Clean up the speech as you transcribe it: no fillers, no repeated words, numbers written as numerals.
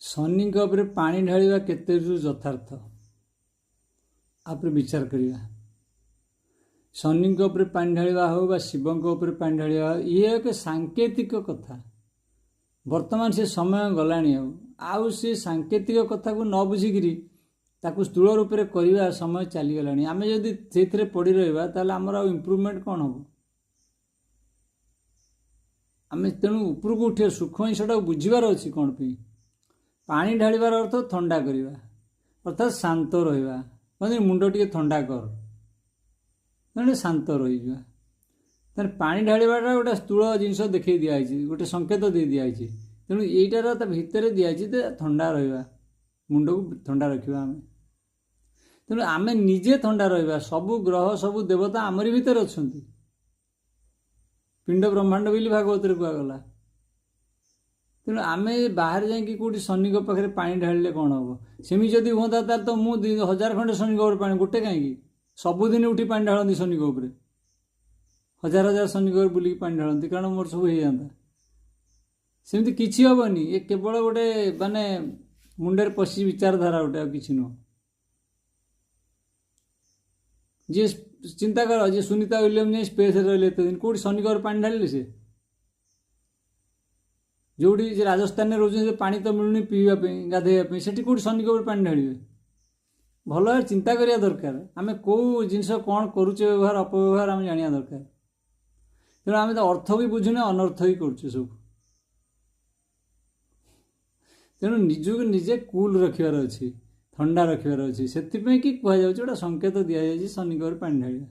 ଶନିଙ୍କ ଉପରେ ପାଣି ଢାଳିବା କେତେ ଯଥାର୍ଥ ଉପରେ ବିଚାର କରିବା। ଶନିଙ୍କ ଉପରେ ପାଣି ଢାଳିବା ହେଉ ବା ଶିବଙ୍କ ଉପରେ ପାଣି ଢାଳିବା ହେଉ, ଇଏ ଏକ ସାଙ୍କେତିକ କଥା। ବର୍ତ୍ତମାନ ସେ ସମୟ ଗଲାଣି, ଆଉ ସେ ସାଙ୍କେତିକ କଥାକୁ ନ ବୁଝିକିରି ତାକୁ ସ୍ଥୂଳ ରୂପରେ କରିବା ସମୟ ଚାଲିଗଲାଣି। ଆମେ ଯଦି ସେଇଥିରେ ପଡ଼ି ରହିବା ତାହେଲେ ଆମର ଆଉ ଇମ୍ପ୍ରୁଭମେଣ୍ଟ କ'ଣ ହେବ? ଆମେ ତେଣୁ ଉପରକୁ ଉଠିବା, ସୁଖ ଜିନିଷଟାକୁ ବୁଝିବାର ଅଛି। କ'ଣ ପାଇଁ ପାଣି ଢାଳିବାର ଅର୍ଥ? ଥଣ୍ଡା କରିବା, ଅର୍ଥାତ୍ ଶାନ୍ତ ରହିବା। ମାନେ ମୁଣ୍ଡ ଟିକେ ଥଣ୍ଡା କର, ମାନେ ଶାନ୍ତ ରହିଯିବା। ତାହେଲେ ପାଣି ଢାଳିବାଟା ଗୋଟେ ସ୍ଥୂଳ ଜିନିଷ ଦେଖେଇ ଦିଆହେଇଛି, ଗୋଟେ ସଂକେତ ଦେଇ ଦିଆହେଇଛି। ତେଣୁ ଏଇଟାର ତା ଭିତରେ ଦିଆହେଇଛି ଯେ ଥଣ୍ଡା ରହିବା, ମୁଣ୍ଡକୁ ଥଣ୍ଡା ରଖିବା ଆମେ। ତେଣୁ ଆମେ ନିଜେ ଥଣ୍ଡା ରହିବା। ସବୁ ଗ୍ରହ ସବୁ ଦେବତା ଆମରି ଭିତରେ ଅଛନ୍ତି। ପିଣ୍ଡ ବ୍ରହ୍ମାଣ୍ଡ ବୋଲି ଭାଗବତରେ କୁହାଗଲା। ତେଣୁ ଆମେ ବାହାରେ ଯାଇକି କେଉଁଠି ଶନିଙ୍କ ପାଖରେ ପାଣି ଢାଳିଲେ କ'ଣ ହେବ? ସେମିତି ଯଦି ହୁଅନ୍ତା ତାହେଲେ ତ ମୁଁ 1000 ଖଣ୍ଡେ ଶନିଙ୍କ ଉପରେ ପାଣି, ଗୋଟେ କାହିଁକି ସବୁଦିନ ଉଠି ପାଣି ଢାଳନ୍ତି ଶନିଙ୍କ ଉପରେ, ହଜାର ହଜାର ଶନିଙ୍କ ଉପରେ ବୁଲିକି ପାଣି ଢାଳନ୍ତି, କାରଣ ମୋର ସବୁ ହେଇଯାନ୍ତା। ସେମିତି କିଛି ହେବନି। ଏ କେବଳ ଗୋଟେ ମାନେ ମୁଣ୍ଡରେ ପଶି ବିଚାରଧାରା ଗୋଟେ, ଆଉ କିଛି ନୁହଁ। ଯିଏ ଚିନ୍ତା କର, ଯିଏ ସୁନିତା ୱିଲିୟମ୍ସ ଯାଇ ସ୍ପେସ୍ରେ ରହିଲେ ଏତେ ଦିନ, କେଉଁଠି ଶନିଙ୍କ ଉପରେ ପାଣି ଢାଳିଲେ? ସେ ଯେଉଁଠି ଯେ ରାଜସ୍ଥାନରେ ରହୁଛନ୍ତି, ପାଣି ତ ମିଳୁନି ପିଇବା ପାଇଁ, ଗାଧୋଇବା ପାଇଁ, ସେଠି କେଉଁଠି ଶନିଙ୍କ ଉପରେ ପାଣି ଢାଳିବେ? ଭଲ ଭାବରେ ଚିନ୍ତା କରିବା ଦରକାର। ଆମେ କେଉଁ ଜିନିଷ କ'ଣ କରୁଛେ, ବ୍ୟବହାର ଅପବ୍ୟବହାର ଆମେ ଜାଣିବା ଦରକାର। ତେଣୁ ଆମେ ତ ଅର୍ଥ ବି ବୁଝୁନେ, ଅନର୍ଥ ବି କରୁଛେ ସବୁ। ତେଣୁ ନିଜକୁ ନିଜେ କୁଲ୍ ରଖିବାର ଅଛି, ଥଣ୍ଡା ରଖିବାର ଅଛି। ସେଥିପାଇଁ କି କୁହାଯାଉଛି, ଗୋଟେ ସଂକେତ ଦିଆଯାଇଛି ଶନିଙ୍କ ଉପରେ ପାଣି ଢାଳିବା।